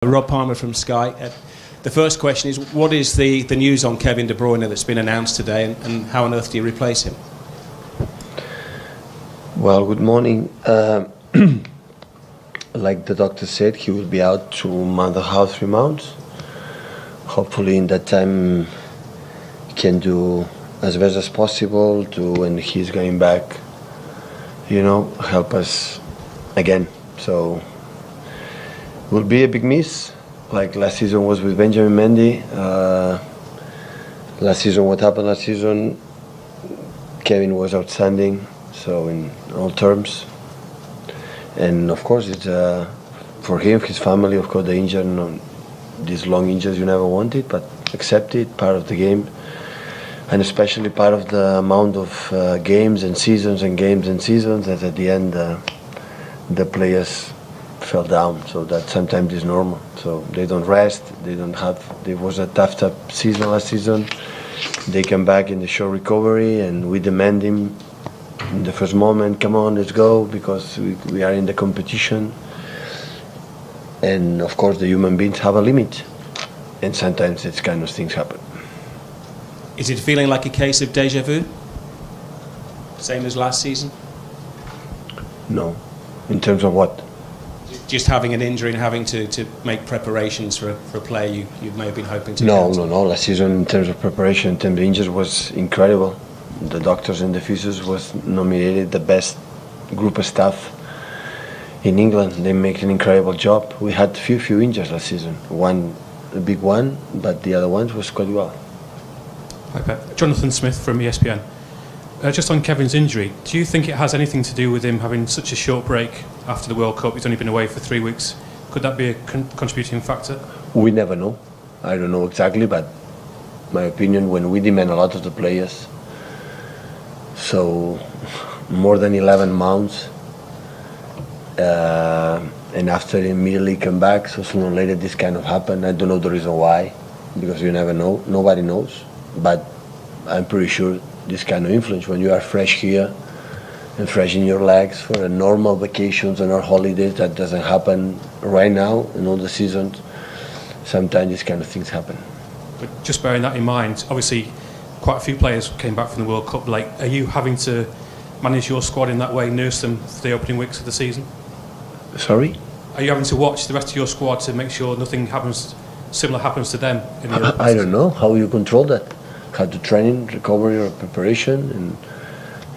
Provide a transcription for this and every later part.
Rob Palmer from Sky. The first question is, what is the news on Kevin De Bruyne that's been announced today, and how on earth do you replace him? Well, good morning. Like the doctor said, he will be out 2 months and a half, 3 months. Hopefully in that time he can do as best as possible to, when he's going back, help us again. So will be a big miss, like last season was with Benjamin Mendy. Last season, what happened last season, Kevin was outstanding, so in all terms. And of course, it's for him, his family, of course, the injury, these long injuries you never wanted, but accept it, part of the game, and especially part of the amount of games and seasons and games and seasons that at the end the players fell down. So that sometimes is normal. So they don't rest, they don't have, there was a tough season last season. They come back in the short recovery and we demand him in the first moment, come on, let's go, because we are in the competition. And of course the human beings have a limit, and sometimes these kind of things happen. Is it feeling like a case of deja vu? Same as last season? No. In terms of what? Just having an injury and having to make preparations for a player you may have been hoping to No. get. Last season, in terms of preparation, in terms of injuries, was incredible. The doctors and the physios was nominated the best group of staff in England. They make an incredible job. We had few injuries last season. One, a big one, but the other ones was quite well. Hi, Pep. Jonathan Smith from ESPN. Just on Kevin's injury, do you think it has anything to do with him having such a short break after the World Cup? He's only been away for 3 weeks. Could that be a contributing factor? We never know. I don't know exactly, but my opinion, when we demand a lot of the players, so more than 11 months, and after immediately come back, so sooner or later this kind of happen. I don't know the reason why, because you never know. Nobody knows, but I'm pretty sure this kind of influence when you are fresh here and fresh in your legs for a normal vacations and our holidays, that doesn't happen right now in all the seasons. Sometimes these kind of things happen. But just bearing that in mind, obviously quite a few players came back from the World Cup late. Are you having to manage your squad in that way, nurse them for the opening weeks of the season? Sorry? Are you having to watch the rest of your squad to make sure nothing similar happens to them in the I don't know how you control that. How to train, recovery or preparation,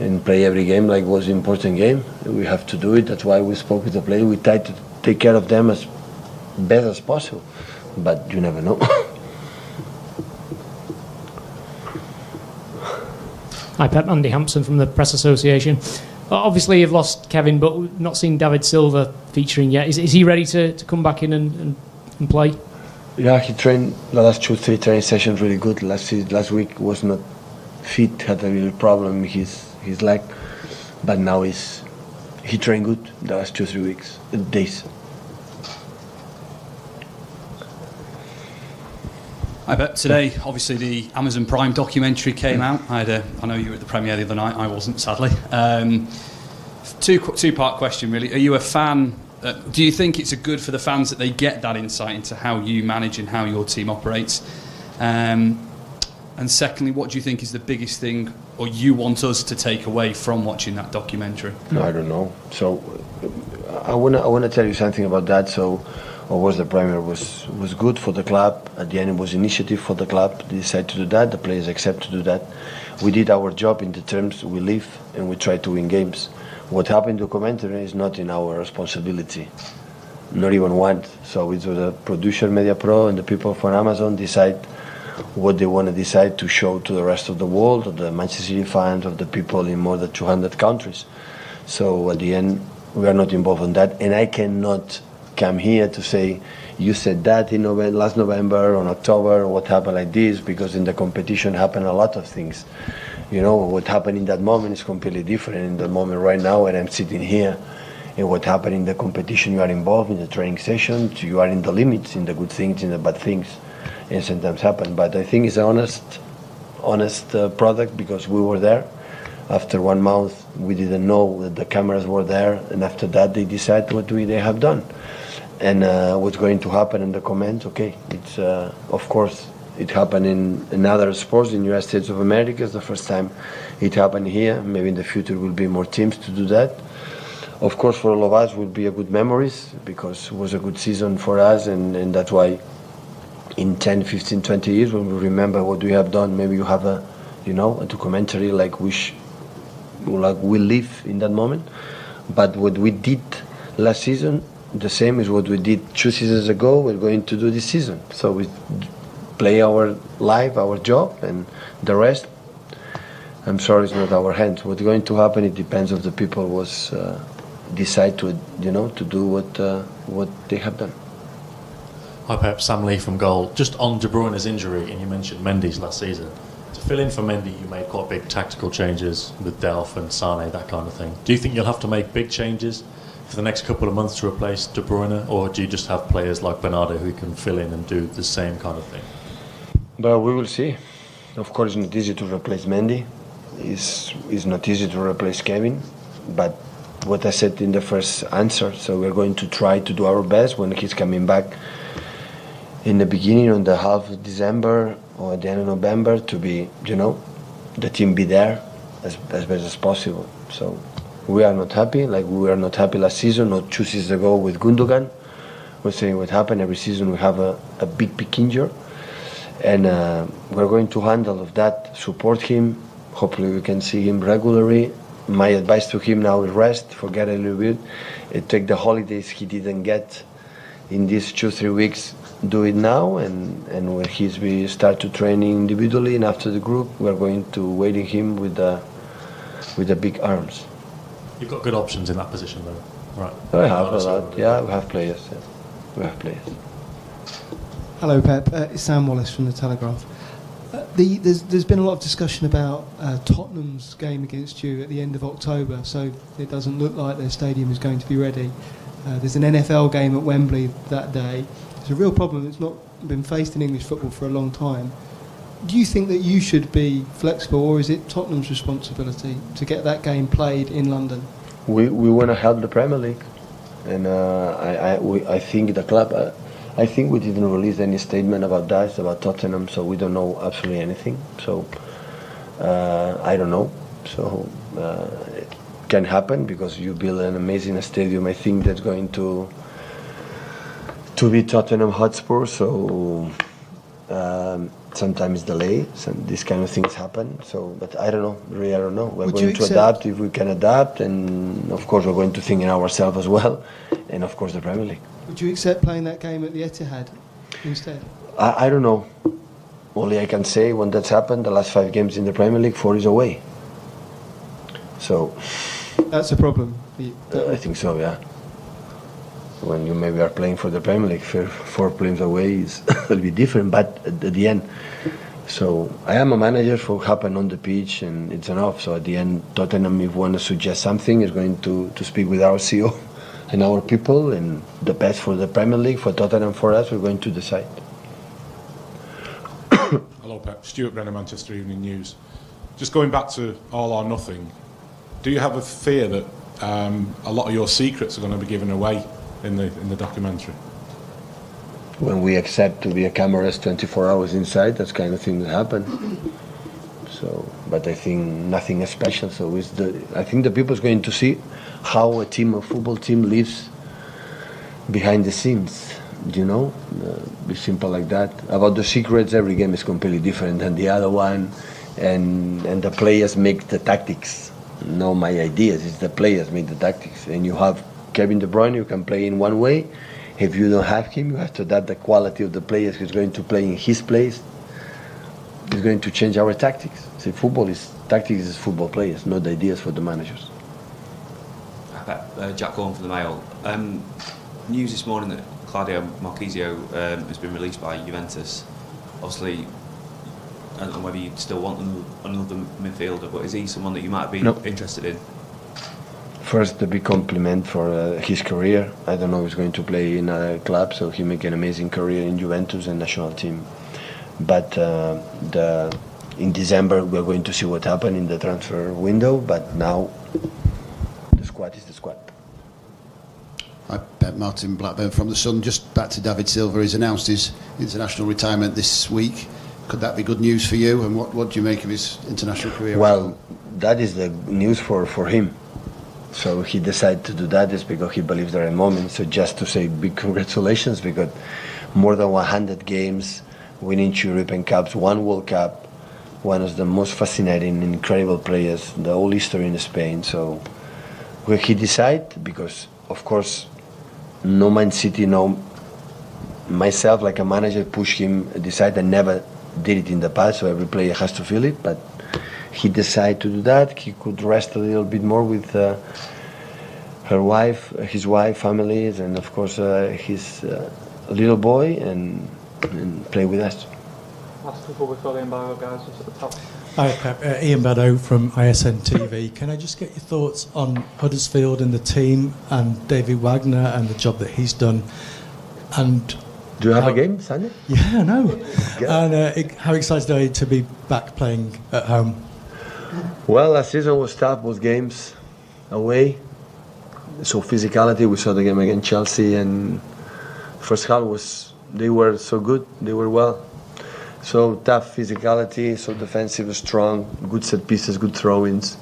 and play every game like it was an important game. We have to do it. That's why we spoke with the players. We try to take care of them as best as possible, but you never know. Hi Pep, Andy Hampson from the Press Association. Obviously you've lost Kevin, but we've not seen David Silva featuring yet. Is he ready to come back in and play? Yeah, he trained the last 2-3 training sessions really good. Last week was not fit, had a little problem in his leg, but now he trained good the last 2-3 days. I bet today, obviously, the Amazon Prime documentary came out. I know you were at the premiere the other night. I wasn't, sadly. Two-part question, really. Are you a fan? Do you think it's good for the fans that they get that insight into how you manage and how your team operates? And secondly, what do you think is the biggest thing, or you want us to take away from watching that documentary? No, I don't know. So I wanna tell you something about that. So, of course, the Premier was good for the club. At the end, it was initiative for the club. They decided to do that. The players accept to do that. We did our job in the terms we live, and we try to win games. What happened to commentary is not in our responsibility, not even one. So it was a producer, Media Pro, and the people from Amazon decide what they want to decide to show to the rest of the world, of the Manchester City fans, of the people in more than 200 countries. So at the end, we are not involved in that, and I cannot come here to say you said that in last November or October, what happened like this, because in the competition happen a lot of things. What happened in that moment is completely different in the moment right now when I'm sitting here, and what happened in the competition, you are involved in the training sessions, you are in the limits, in the good things, in the bad things, and sometimes happen. But I think it's an honest product, because we were there. After 1 month, we didn't know that the cameras were there, and after that they decide what they have done. And what's going to happen in the comments? Okay, it's of course it happened in other sports in United States of America. It's the first time it happened here. Maybe in the future will be more teams to do that. Of course, for all of us, will be a good memories because it was a good season for us, and that's why in 10, 15, 20 years, when we remember what we have done, maybe you have a documentary like we live in that moment. But what we did last season, the same is what we did 2 seasons ago, we're going to do this season. So we play our life, our job, and the rest, I'm sorry, it's not our hands. What's going to happen, it depends of the people was decide to do what they have done. Hi Pep, Sam Lee from Goal. Just on De Bruyne's injury, and you mentioned Mendy's last season. To fill in for Mendy, you made quite big tactical changes with Delph and Sane, that kind of thing. Do you think you'll have to make big changes for the next couple of months to replace De Bruyne, or do you just have players like Bernardo who can fill in and do the same kind of thing? But we will see. Of course, it's not easy to replace Mendy. It's not easy to replace Kevin, but what I said in the first answer, so we're going to try to do our best when he's coming back in the beginning, on the half of December or at the end of November, to be, the team be there as best as possible. So we are not happy, like we were not happy last season or 2 seasons ago with Gundogan. We're saying what happened every season, we have a big injury, and we're going to handle of that, support him. Hopefully we can see him regularly. My advice to him now is rest, forget a little bit, take the holidays he didn't get in these 2-3 weeks, do it now, and when we start to train individually and after the group, we're going to waiting him with the big arms. You've got good options in that position though, right? I have a lot, yeah, we have players. Yeah. We have players. Hello Pep, it's Sam Wallace from The Telegraph. There's been a lot of discussion about Tottenham's game against you at the end of October, so it doesn't look like their stadium is going to be ready. There's an NFL game at Wembley that day. It's a real problem that's not been faced in English football for a long time. Do you think that you should be flexible, or is it Tottenham's responsibility to get that game played in London? We want to help the Premier League, and I think the club... I think we didn't release any statement about that, about Tottenham, so we don't know absolutely anything. So I don't know. So it can happen because you build an amazing stadium. I think that's going to be Tottenham Hotspur. So sometimes delay. These kind of things happen. So, but I don't know. Really, I don't know. We're going to adapt if we can adapt, and of course we're going to think in ourselves as well, and of course the Premier League. Would you accept playing that game at the Etihad instead? I don't know. Only I can say when that's happened, the last 5 games in the Premier League, 4 is away. So that's a problem. I think so, yeah. When you maybe are playing for the Premier League, 4 games away will be different. But at the end, so I am a manager for what happened on the pitch, and it's enough. So at the end, Tottenham, if want to suggest something, is going to speak with our CEO and our people, and the best for the Premier League, for Tottenham, for us, we're going to decide. Hello Pep, Stuart Brenner, Manchester Evening News. Just going back to All or Nothing, do you have a fear that a lot of your secrets are going to be given away in the documentary? When we accept to be a cameras 24 hours inside, that's kind of thing that happen. So, but I think nothing special. So I think the people is going to see how a football team lives behind the scenes. Be simple like that. About the secrets, every game is completely different than the other one, and the players make the tactics. No, my ideas. It's the players make the tactics, and you have Kevin De Bruyne. You can play in one way. If you don't have him, you have to adapt the quality of the players who's going to play in his place. It's going to change our tactics. See, tactics is football players, not ideas for the managers. Jack Gorn from the Mail. News this morning that Claudio Marchisio has been released by Juventus. Obviously, I don't know whether you still want another midfielder, but is he someone that you might be interested in? First, a big compliment for his career. I don't know if he's going to play in a club, so he make an amazing career in Juventus and national team. But in December, we're going to see what happened in the transfer window, but now the squad is the squad. Hi, Pep. Martin Blackburn from The Sun. Just back to David Silva. He's announced his international retirement this week. Could that be good news for you? And what do you make of his international career? Well, that is the news for him. So he decided to do that is because he believes there are moments. So just to say big congratulations, because more than 100 games, winning 2 European Cups, 1 World Cup, one of the most fascinating, incredible players, the whole history in Spain. So when he decided, because of course, no Man City, no myself like a manager push him, decide. I never did it in the past, so every player has to feel it, but he decided to do that. He could rest a little bit more with her wife, his wife, families, and of course his little boy, and play with us. Last couple before the embargo, guys, just at the top. Hi, Pep. Ian Baddow from ISN TV. Can I just get your thoughts on Huddersfield and the team and David Wagner and the job that he's done? And do you have a game Sunday? Yeah, I know. And how excited are you to be back playing at home? Well, last season was tough, both games away. So physicality, we saw the game against Chelsea, and first half they were so good, they were well. So tough physicality, so defensive, strong, good set pieces, good throw-ins,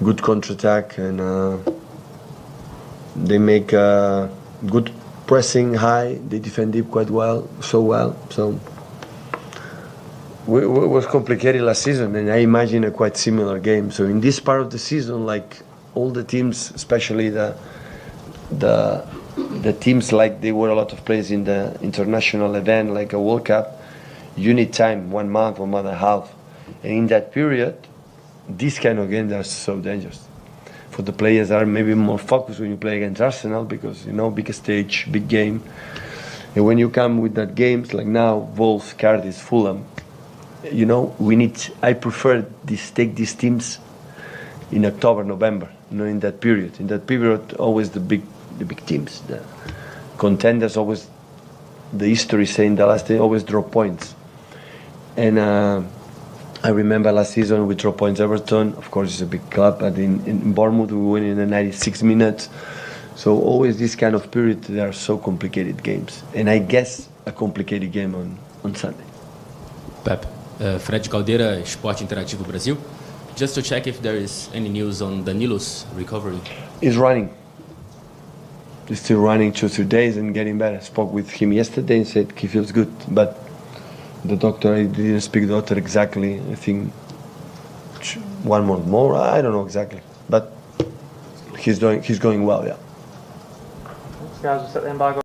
good counter-attack, and they make good pressing high. They defend deep quite well, so well. So it was complicated last season, and I imagine a quite similar game. So in this part of the season, like all the teams, especially the teams, like there were a lot of players in the international event, like a World Cup. You need time, 1 month, 1 month and a half, and in that period, these kind of games are so dangerous. For the players are maybe more focused when you play against Arsenal, because big stage, big game. And when you come with that games like now, Wolves, Cardiff, Fulham, I prefer take these teams in October, November, in that period. In that period, always the big teams, the contenders, always the history saying the last day always draw points. And I remember last season we draw points Everton. Of course, it's a big club, but in Bournemouth we win in the 96 minutes. So always this kind of period, there are so complicated games. And I guess a complicated game on Sunday. Pep, Fred Caldeira, Esporte Interativo Brasil. Just to check if there is any news on Danilo's recovery. He's running. He's still running 2-3 days and getting better. I spoke with him yesterday and said he feels good. But the doctor, I didn't speak to the doctor exactly. I think 1 month more. I don't know exactly. But he's going well, yeah. Guys, we'll set the embargo.